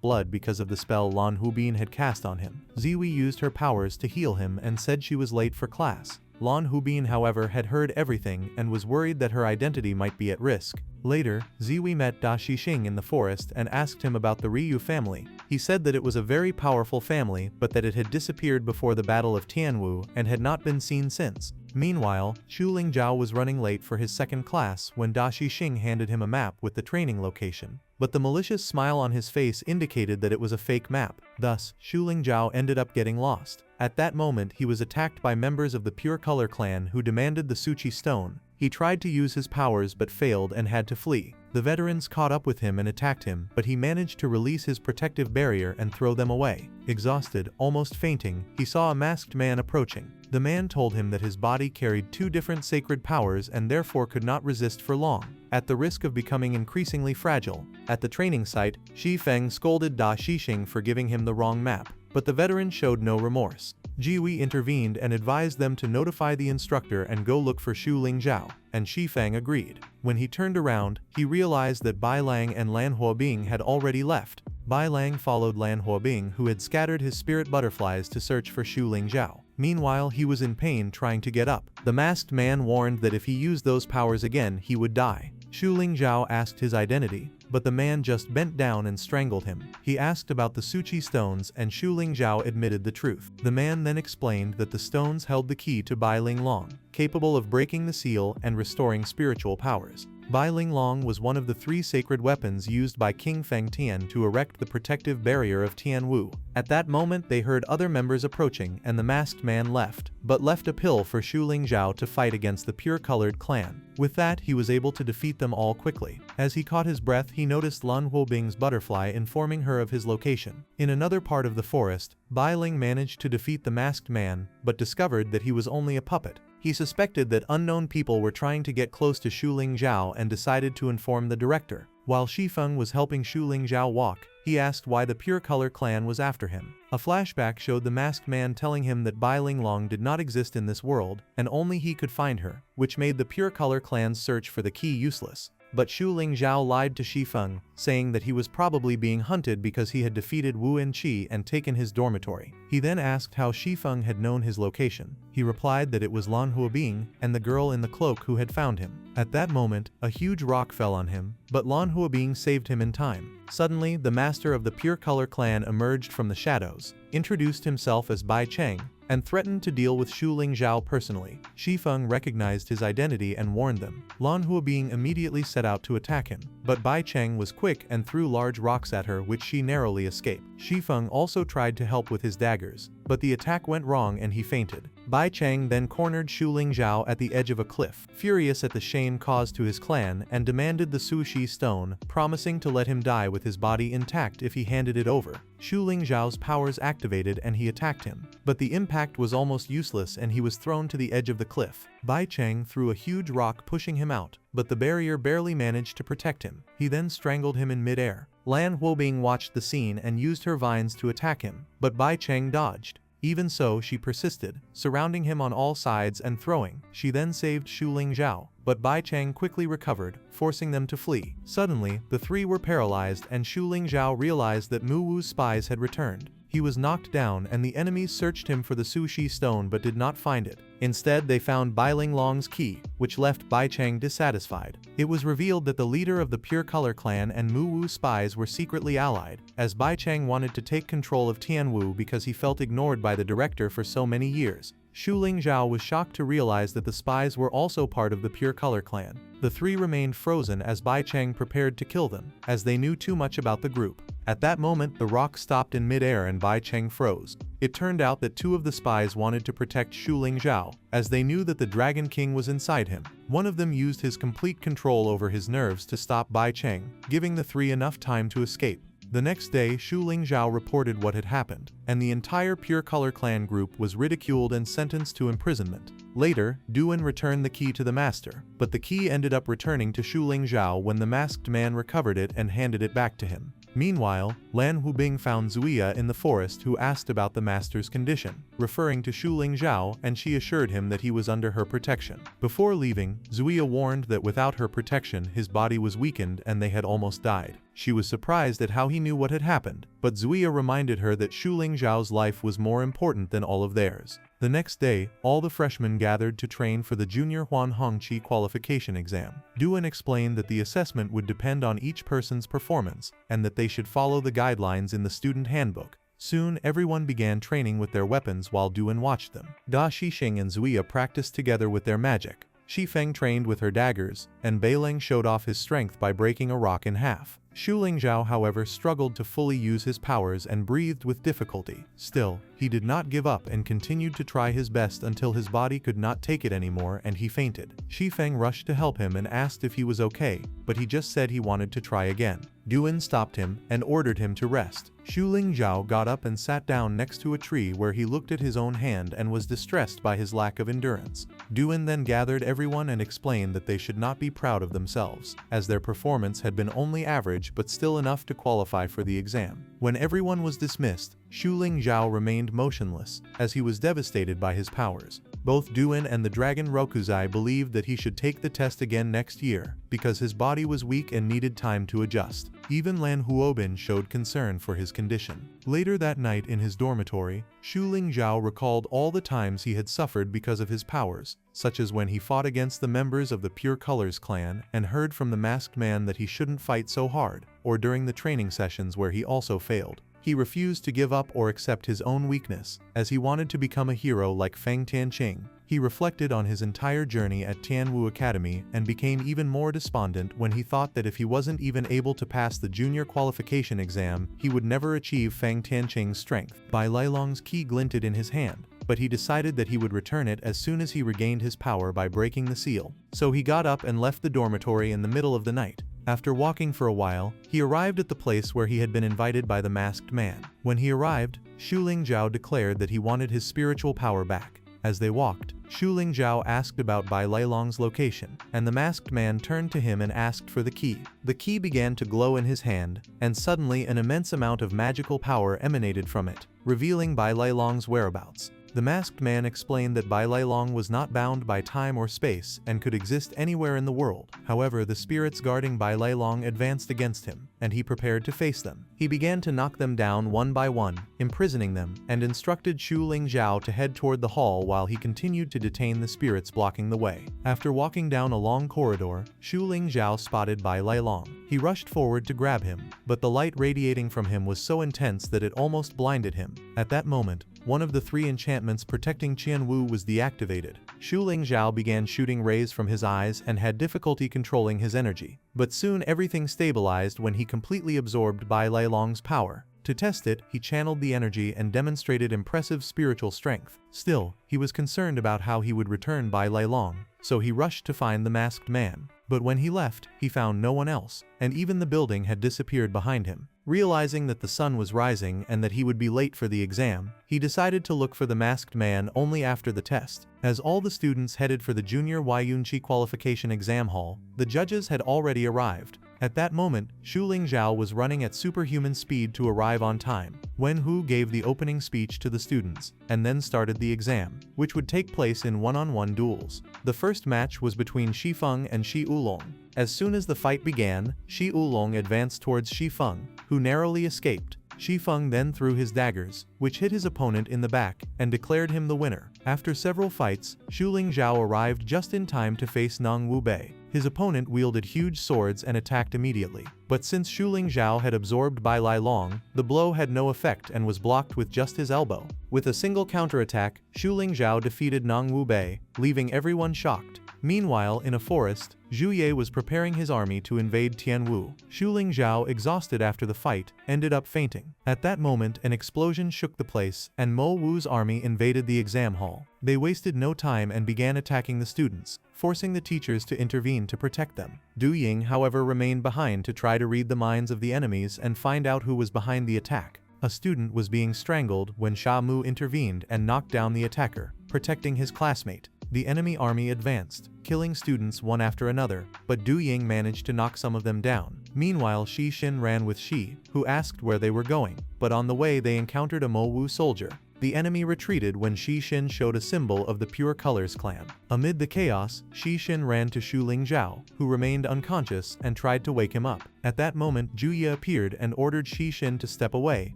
blood because of the spell Lan Hubin had cast on him. Ziwi used her powers to heal him and said she was late for class. Lan Hubin, however, had heard everything and was worried that her identity might be at risk. Later, Ziwi met Da Shixing in the forest and asked him about the Ryu family. He said that it was a very powerful family, but that it had disappeared before the Battle of Tianwu and had not been seen since. Meanwhile, Shuling Zhao was running late for his second class when Da Shixing handed him a map with the training location. But the malicious smile on his face indicated that it was a fake map. Thus, Shuling Zhao ended up getting lost. At that moment, he was attacked by members of the Pure Color clan who demanded the Suchi stone. He tried to use his powers but failed and had to flee. The veterans caught up with him and attacked him, but he managed to release his protective barrier and throw them away. Exhausted, almost fainting, he saw a masked man approaching. The man told him that his body carried two different sacred powers and therefore could not resist for long, at the risk of becoming increasingly fragile. At the training site, Shifeng scolded Da Shixing for giving him the wrong map, but the veteran showed no remorse. Jiwi intervened and advised them to notify the instructor and go look for Shuling Zhao, and Shifeng agreed. When he turned around, he realized that Bai Lang and Lan Huobing had already left. Bai Lang followed Lan Huobing, who had scattered his spirit butterflies to search for Shuling Zhao. Meanwhile, he was in pain trying to get up. The masked man warned that if he used those powers again, he would die. Shuling Zhao asked his identity, but the man just bent down and strangled him. He asked about the Suchi stones and Shuling Zhao admitted the truth. The man then explained that the stones held the key to Bai Ling Long, capable of breaking the seal and restoring spiritual powers. Bai Ling Long was one of the three sacred weapons used by King Feng Tian to erect the protective barrier of Tianwu. At that moment, they heard other members approaching and the masked man left, but left a pill for Shuling Zhao to fight against the pure-colored clan. With that, he was able to defeat them all quickly. As he caught his breath, he noticed Lan Huobing's butterfly informing her of his location. In another part of the forest, Bai Ling managed to defeat the masked man, but discovered that he was only a puppet. He suspected that unknown people were trying to get close to Shuling Zhao and decided to inform the director. While Shifeng was helping Shuling Zhao walk, he asked why the Pure Color clan was after him. A flashback showed the masked man telling him that Bai Ling Long did not exist in this world, and only he could find her, which made the Pure Color clan's search for the key useless. But Shuling Zhao lied to Shifeng, saying that he was probably being hunted because he had defeated Wu Enqi and taken his dormitory. He then asked how Shifeng had known his location. He replied that it was Lan Huobing and the girl in the cloak who had found him. At that moment, a huge rock fell on him, but Lan Huobing saved him in time. Suddenly, the master of the Pure Color clan emerged from the shadows, introduced himself as Bai Cheng, and threatened to deal with Shuling Zhao personally. Shifeng recognized his identity and warned them. Lan Huobing immediately set out to attack him, but Bai Cheng was quick and threw large rocks at her, which she narrowly escaped. Shifeng also tried to help with his daggers, but the attack went wrong and he fainted. Bai Cheng then cornered Shuling Zhao at the edge of a cliff, furious at the shame caused to his clan, and demanded the Sushi stone, promising to let him die with his body intact if he handed it over. Shuling Zhao's powers activated and he attacked him, but the impact was almost useless and he was thrown to the edge of the cliff. Bai Cheng threw a huge rock pushing him out, but the barrier barely managed to protect him. He then strangled him in midair. Lan Huobing watched the scene and used her vines to attack him, but Bai Cheng dodged. Even so, she persisted, surrounding him on all sides and throwing. She then saved Xu Lingzhao, but Bai Cheng quickly recovered, forcing them to flee. Suddenly, the three were paralyzed and Xu Lingzhao realized that Mu Wu's spies had returned. He was knocked down and the enemies searched him for the Sushi stone but did not find it. Instead, they found Bai Linglong's key, which left Bai Cheng dissatisfied. It was revealed that the leader of the Pure Color clan and Mu Wu spies were secretly allied, as Bai Cheng wanted to take control of Tianwu because he felt ignored by the director for so many years. Xu Lingzhao was shocked to realize that the spies were also part of the Pure Color clan. The three remained frozen as Bai Cheng prepared to kill them, as they knew too much about the group. At that moment, the rock stopped in mid-air and Bai Cheng froze. It turned out that two of the spies wanted to protect Xu Lingzhao, as they knew that the Dragon King was inside him. One of them used his complete control over his nerves to stop Bai Cheng, giving the three enough time to escape. The next day, Xu Lingzhao reported what had happened, and the entire Pure Color clan group was ridiculed and sentenced to imprisonment. Later, Duan returned the key to the master, but the key ended up returning to Xu Lingzhao when the masked man recovered it and handed it back to him. Meanwhile, Lan Huobing found Zuia in the forest who asked about the master's condition, referring to Xu Lingzhao, and she assured him that he was under her protection. Before leaving, Zuia warned that without her protection his body was weakened and they had almost died. She was surprised at how he knew what had happened, but Zuia reminded her that Xu Lingzhao's life was more important than all of theirs. The next day, all the freshmen gathered to train for the Junior Huan Hongqi qualification exam. Duan explained that the assessment would depend on each person's performance, and that they should follow the guidelines in the student handbook. Soon, everyone began training with their weapons while Duan watched them. Da Shixing and Zuia practiced together with their magic. Xifeng trained with her daggers, and Beileng showed off his strength by breaking a rock in half. Xu Lingzhao, however, struggled to fully use his powers and breathed with difficulty. Still, he did not give up and continued to try his best until his body could not take it anymore and he fainted. Xifeng rushed to help him and asked if he was okay, but he just said he wanted to try again. Duan stopped him and ordered him to rest. Xu Lingzhao got up and sat down next to a tree where he looked at his own hand and was distressed by his lack of endurance. Duan then gathered everyone and explained that they should not be proud of themselves, as their performance had been only average but still enough to qualify for the exam. When everyone was dismissed, Xu Lingzhao remained motionless, as he was devastated by his powers. Both Duan and the Dragon Rokuzai believed that he should take the test again next year, because his body was weak and needed time to adjust. Even Lan Huobing showed concern for his condition. Later that night in his dormitory, Xu Lingzhao recalled all the times he had suffered because of his powers, such as when he fought against the members of the Pure Colors clan and heard from the masked man that he shouldn't fight so hard, or during the training sessions where he also failed. He refused to give up or accept his own weakness, as he wanted to become a hero like Feng Tianqing. He reflected on his entire journey at Tianwu Academy and became even more despondent when he thought that if he wasn't even able to pass the junior qualification exam, he would never achieve Feng Tianqing's strength. Bai Lilong's key glinted in his hand, but he decided that he would return it as soon as he regained his power by breaking the seal. So he got up and left the dormitory in the middle of the night. After walking for a while, he arrived at the place where he had been invited by the masked man. When he arrived, Xu Lingzhao declared that he wanted his spiritual power back. As they walked, Xu Lingzhao asked about Bai Lilong's location, and the masked man turned to him and asked for the key. The key began to glow in his hand, and suddenly an immense amount of magical power emanated from it, revealing Bai Lilong's whereabouts. The masked man explained that Bai Lilong was not bound by time or space and could exist anywhere in the world. However, the spirits guarding Bai Lilong advanced against him, and he prepared to face them. He began to knock them down one by one, imprisoning them, and instructed Xu Lingzhao to head toward the hall while he continued to detain the spirits blocking the way. After walking down a long corridor, Xu Lingzhao spotted Bai Lilong. He rushed forward to grab him, but the light radiating from him was so intense that it almost blinded him. At that moment, one of the three enchantments protecting Qianwu was deactivated. Xu Lingzhao began shooting rays from his eyes and had difficulty controlling his energy. But soon everything stabilized when he completely absorbed Bai Lilong's power. To test it, he channeled the energy and demonstrated impressive spiritual strength. Still, he was concerned about how he would return Bai Lilong, so he rushed to find the masked man. But when he left, he found no one else, and even the building had disappeared behind him. Realizing that the sun was rising and that he would be late for the exam, he decided to look for the masked man only after the test. As all the students headed for the Junior Yuanqi qualification exam hall, the judges had already arrived. At that moment, Xu Lingzhao was running at superhuman speed to arrive on time. Wen Hu gave the opening speech to the students, and then started the exam, which would take place in one-on-one duels. The first match was between Shi Feng and Shi Oolong. As soon as the fight began, Shi Oolong advanced towards Shi Feng, who narrowly escaped. Shi Feng then threw his daggers, which hit his opponent in the back, and declared him the winner. After several fights, Xu Lingzhao arrived just in time to face Nong Wu Bei. His opponent wielded huge swords and attacked immediately. But since Xu Lingzhao had absorbed Bai Lai Long, the blow had no effect and was blocked with just his elbow. With a single counterattack, Xu Lingzhao defeated Nong Wu Bei, leaving everyone shocked. Meanwhile, in a forest, Zhu Ye was preparing his army to invade Tianwu. Xu Lingzhao, exhausted after the fight, ended up fainting. At that moment, an explosion shook the place, and Mo Wu's army invaded the exam hall. They wasted no time and began attacking the students, forcing the teachers to intervene to protect them. Du Ying, however, remained behind to try to read the minds of the enemies and find out who was behind the attack. A student was being strangled when Sha Mu intervened and knocked down the attacker, protecting his classmate. The enemy army advanced, killing students one after another, but Du Ying managed to knock some of them down. Meanwhile, Shi Xin ran with Shi, who asked where they were going, but on the way they encountered a Mo Wu soldier. The enemy retreated when Shi Xin showed a symbol of the Pure Colors clan. Amid the chaos, Shi Xin ran to Xu Lingzhao, who remained unconscious, and tried to wake him up. At that moment, Zhu Ye appeared and ordered Shi Xin to step away,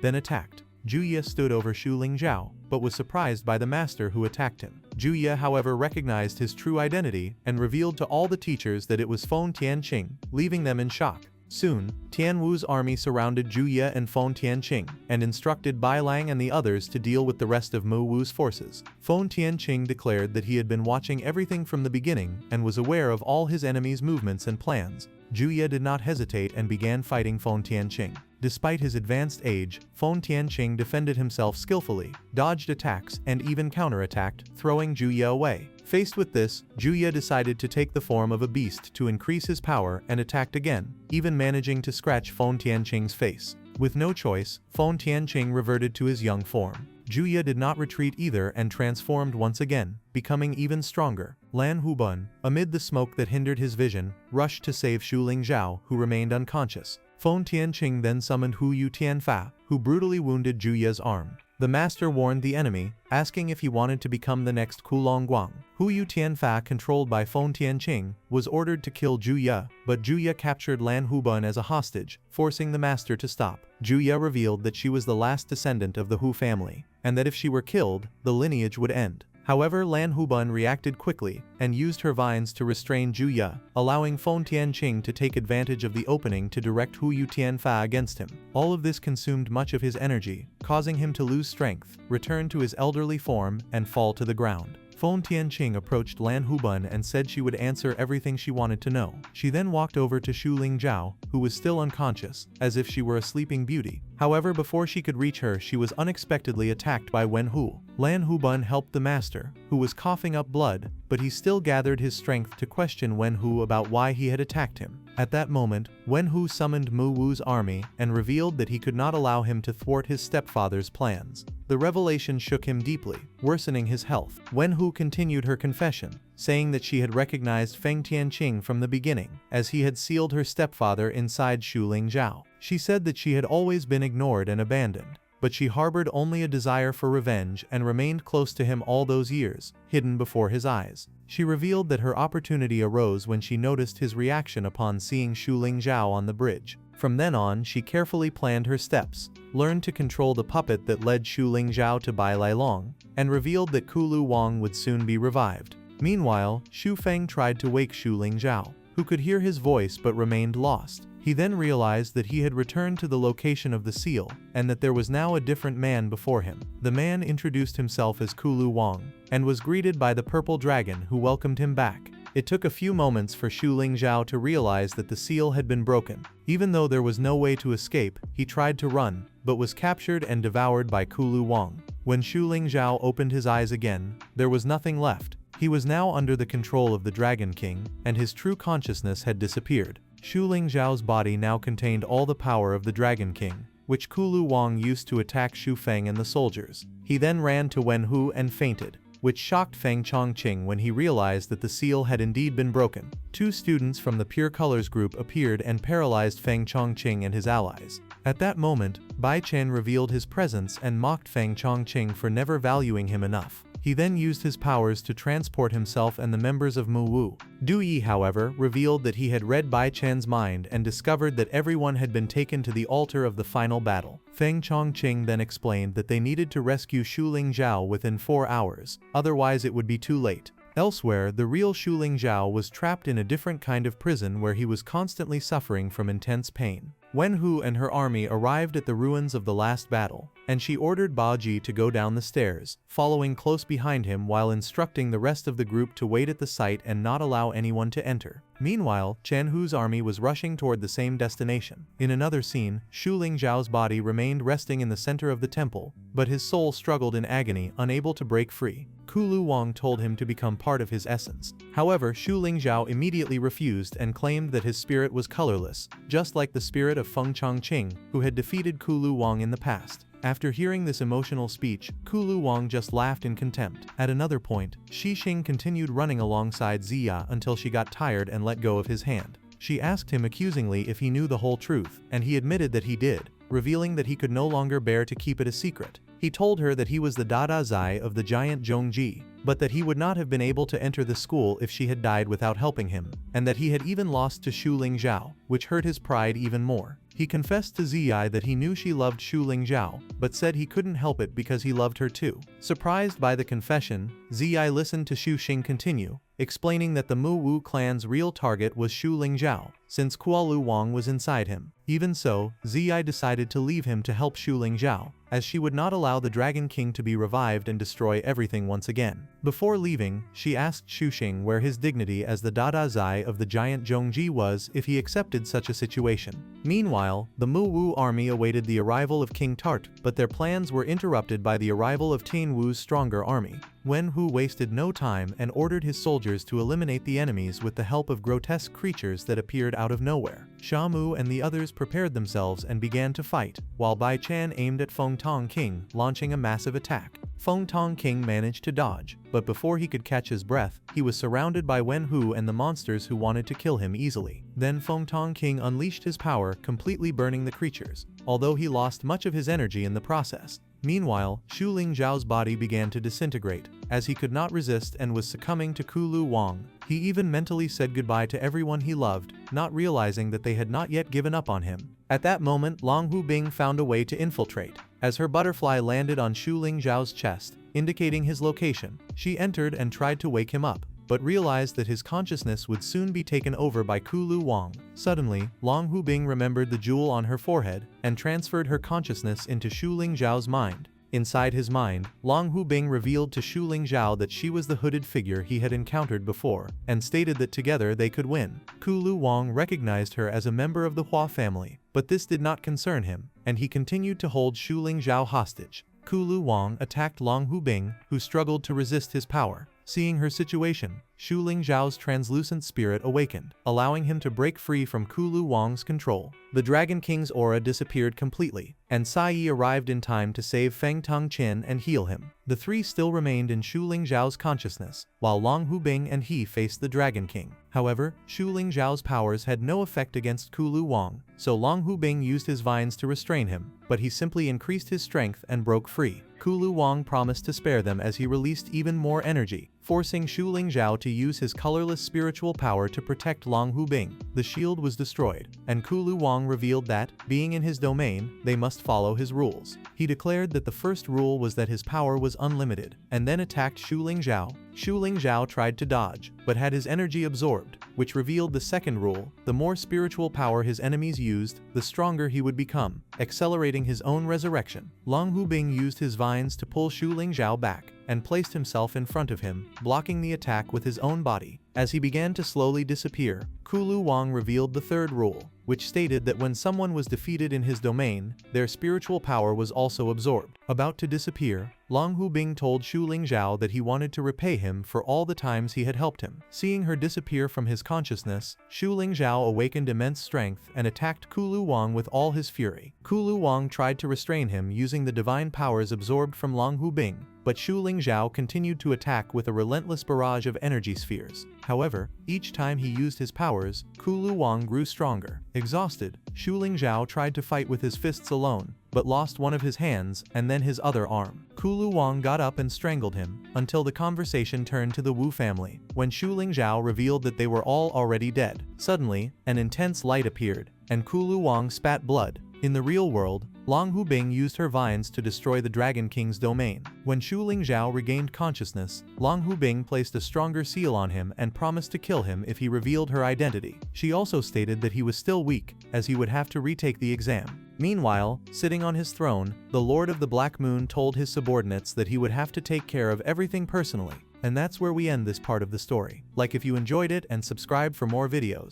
then attacked. Zhu Ye stood over Xu Lingzhao, but was surprised by the master who attacked him. Zhu Ye, however, recognized his true identity and revealed to all the teachers that it was Feng Tianqing, leaving them in shock. Soon, Tianwu's army surrounded Zhu Ye and Feng Tianqing, and instructed Bai Lang and the others to deal with the rest of Mo Wu's forces. Feng Tianqing declared that he had been watching everything from the beginning and was aware of all his enemies' movements and plans. Zhu Ye did not hesitate and began fighting Feng Tianqing. Despite his advanced age, Feng Tianqing defended himself skillfully, dodged attacks, and even counterattacked, throwing Zhu Ye away. Faced with this, Zhu Ye decided to take the form of a beast to increase his power and attacked again, even managing to scratch Feng Tianqing's face. With no choice, Feng Tianqing reverted to his young form. Zhu Ye did not retreat either and transformed once again, becoming even stronger. Lan Hubun, amid the smoke that hindered his vision, rushed to save Xu Lingzhao, who remained unconscious. Feng Tianqing then summoned Hu Yu Tianfa, who brutally wounded Zhu Ye's arm. The master warned the enemy, asking if he wanted to become the next Kulong Guang. Hu Yu Tianfa, controlled by Feng Tianqing, was ordered to kill Zhu Ye, but Zhu Ye captured Lan Hubun as a hostage, forcing the master to stop. Zhu Ye revealed that she was the last descendant of the Hu family, and that if she were killed, the lineage would end. However, Lan Hubun reacted quickly and used her vines to restrain Zhu Ye, allowing Feng Tianqing to take advantage of the opening to direct Hu Yu Tianfa against him. All of this consumed much of his energy, causing him to lose strength, return to his elderly form, and fall to the ground. Feng Tianqing approached Lan Hubun and said she would answer everything she wanted to know. She then walked over to Xu Lingzhao, who was still unconscious, as if she were a sleeping beauty. However, before she could reach her, she was unexpectedly attacked by Wen Hu. Lan Hubun helped the master, who was coughing up blood, but he still gathered his strength to question Wen Hu about why he had attacked him. At that moment, Wen Hu summoned Mu Wu's army and revealed that he could not allow him to thwart his stepfather's plans. The revelation shook him deeply, worsening his health. Wen Hu continued her confession, saying that she had recognized Feng Tianqing from the beginning, as he had sealed her stepfather inside Xu Lingzhao. She said that she had always been ignored and abandoned, but she harbored only a desire for revenge and remained close to him all those years, hidden before his eyes. She revealed that her opportunity arose when she noticed his reaction upon seeing Xu Lingzhao on the bridge. From then on, she carefully planned her steps, learned to control the puppet that led Xu Lingzhao to Bai Lai Long, and revealed that Kulu Wang would soon be revived. Meanwhile, Xu Feng tried to wake Xu Lingzhao, who could hear his voice but remained lost. He then realized that he had returned to the location of the seal, and that there was now a different man before him. The man introduced himself as Kulu Wang, and was greeted by the purple dragon, who welcomed him back. It took a few moments for Xu Lingzhao to realize that the seal had been broken. Even though there was no way to escape, he tried to run, but was captured and devoured by Kulu Wang. When Xu Lingzhao opened his eyes again, there was nothing left. He was now under the control of the Dragon King, and his true consciousness had disappeared. Shuling Zhao's body now contained all the power of the Dragon King, which Kulu Wang used to attack Xu Feng and the soldiers. He then ran to Wen Hu and fainted, which shocked Feng Chongqing when he realized that the seal had indeed been broken. Two students from the Pure Colors group appeared and paralyzed Feng Chongqing and his allies. At that moment, Bai Chen revealed his presence and mocked Feng Chongqing for never valuing him enough. He then used his powers to transport himself and the members of Mu Wu. Du Yi, however, revealed that he had read Bai Chen's mind and discovered that everyone had been taken to the altar of the final battle. Feng Chongqing then explained that they needed to rescue Shuling Zhao within 4 hours, otherwise it would be too late. Elsewhere, the real Shuling Zhao was trapped in a different kind of prison where he was constantly suffering from intense pain. Wen Hu and her army arrived at the ruins of the last battle, and she ordered Ba Ji to go down the stairs, following close behind him while instructing the rest of the group to wait at the site and not allow anyone to enter. Meanwhile, Chen Hu's army was rushing toward the same destination. In another scene, Shuling Zhao's body remained resting in the center of the temple, but his soul struggled in agony, unable to break free. Kulu Wang told him to become part of his essence. However, Shuling Zhao immediately refused and claimed that his spirit was colorless, just like the spirit of Feng Chongqing, who had defeated Kulu Wang in the past. After hearing this emotional speech, Kulu Wang just laughed in contempt. At another point, Xixing continued running alongside Ziya until she got tired and let go of his hand. She asked him accusingly if he knew the whole truth, and he admitted that he did, revealing that he could no longer bear to keep it a secret. He told her that he was the Dada Zai of the giant Zhongji, but that he would not have been able to enter the school if she had died without helping him, and that he had even lost to Shuling Zhao, which hurt his pride even more. He confessed to Ziyi that he knew she loved Shuling Zhao, but said he couldn't help it because he loved her too. Surprised by the confession, Ziyi listened to Xixing continue, explaining that the Mu Wu clan's real target was Shuling Zhao, since Kualu Wang was inside him. Even so, Ziyi decided to leave him to help Shuling Zhao, as she would not allow the Dragon King to be revived and destroy everything once again. Before leaving, she asked Xixing where his dignity as the Dada Zai of the giant Zhongji was if he accepted such a situation. Meanwhile, the Mu Wu army awaited the arrival of King Tart, but their plans were interrupted by the arrival of Tin Wu's stronger army. Wen Hu wasted no time and ordered his soldiers to eliminate the enemies with the help of grotesque creatures that appeared out of nowhere. Sha Mu and the others prepared themselves and began to fight, while Bai Chan aimed at Feng Tong King, launching a massive attack. Feng Tong King managed to dodge, but before he could catch his breath, he was surrounded by Wen Hu and the monsters who wanted to kill him easily. Then Feng Tong King unleashed his power, completely burning the creatures, although he lost much of his energy in the process. Meanwhile, Shuling Zhao's body began to disintegrate, as he could not resist and was succumbing to Kulu Wang. He even mentally said goodbye to everyone he loved, not realizing that they had not yet given up on him. At that moment, Long Hubing found a way to infiltrate. As her butterfly landed on Shuling Zhao's chest, indicating his location, she entered and tried to wake him up, but realized that his consciousness would soon be taken over by Kulu Wang. Suddenly, Long Hubing remembered the jewel on her forehead and transferred her consciousness into Shuling Zhao's mind. Inside his mind, Long Hubing revealed to Shuling Zhao that she was the hooded figure he had encountered before, and stated that together they could win. Kulu Wang recognized her as a member of the Hua family, but this did not concern him, and he continued to hold Shuling Zhao hostage. Kulu Wang attacked Long Hubing, who struggled to resist his power. Seeing her situation, Shuling Zhao's translucent spirit awakened, allowing him to break free from Kulu Wang's control. The Dragon King's aura disappeared completely, and Sai Yi arrived in time to save Feng Tongqin and heal him. The three still remained in Shuling Zhao's consciousness, while Long Hubing and he faced the Dragon King. However, Shuling Zhao's powers had no effect against Kulu Wang, so Long Hubing used his vines to restrain him, but he simply increased his strength and broke free. Kulu Wang promised to spare them as he released even more energy, forcing Shuling Zhao to use his colorless spiritual power to protect Long Hubing. The shield was destroyed, and Kulu Wang revealed that, being in his domain, they must follow his rules. He declared that the first rule was that his power was unlimited, and then attacked Shuling Zhao. Shuling Zhao tried to dodge, but had his energy absorbed, which revealed the second rule: the more spiritual power his enemies used, the stronger he would become, accelerating his own resurrection. Long Hubing used his vines to pull Shuling Zhao back, and placed himself in front of him, blocking the attack with his own body. As he began to slowly disappear, Kulu Wang revealed the third rule: which stated that when someone was defeated in his domain, their spiritual power was also absorbed. About to disappear, Long Hubing told Shu Lingzhao that he wanted to repay him for all the times he had helped him. Seeing her disappear from his consciousness, Shu Lingzhao awakened immense strength and attacked Kulu Wang with all his fury. Kulu Wang tried to restrain him using the divine powers absorbed from Long Hubing, but Shu Lingzhao continued to attack with a relentless barrage of energy spheres. However, each time he used his powers, Kulu Wang grew stronger. Exhausted, Shu Lingzhao tried to fight with his fists alone, but lost one of his hands and then his other arm. Kulu Wang got up and strangled him, until the conversation turned to the Wu family. When Shu Lingzhao revealed that they were all already dead, suddenly, an intense light appeared, and Kulu Wang spat blood. In the real world, Long Hubing used her vines to destroy the Dragon King's domain. When Shu Lingzhao regained consciousness, Long Hubing placed a stronger seal on him and promised to kill him if he revealed her identity. She also stated that he was still weak, as he would have to retake the exam. Meanwhile, sitting on his throne, the Lord of the Black Moon told his subordinates that he would have to take care of everything personally. And that's where we end this part of the story. Like if you enjoyed it and subscribe for more videos.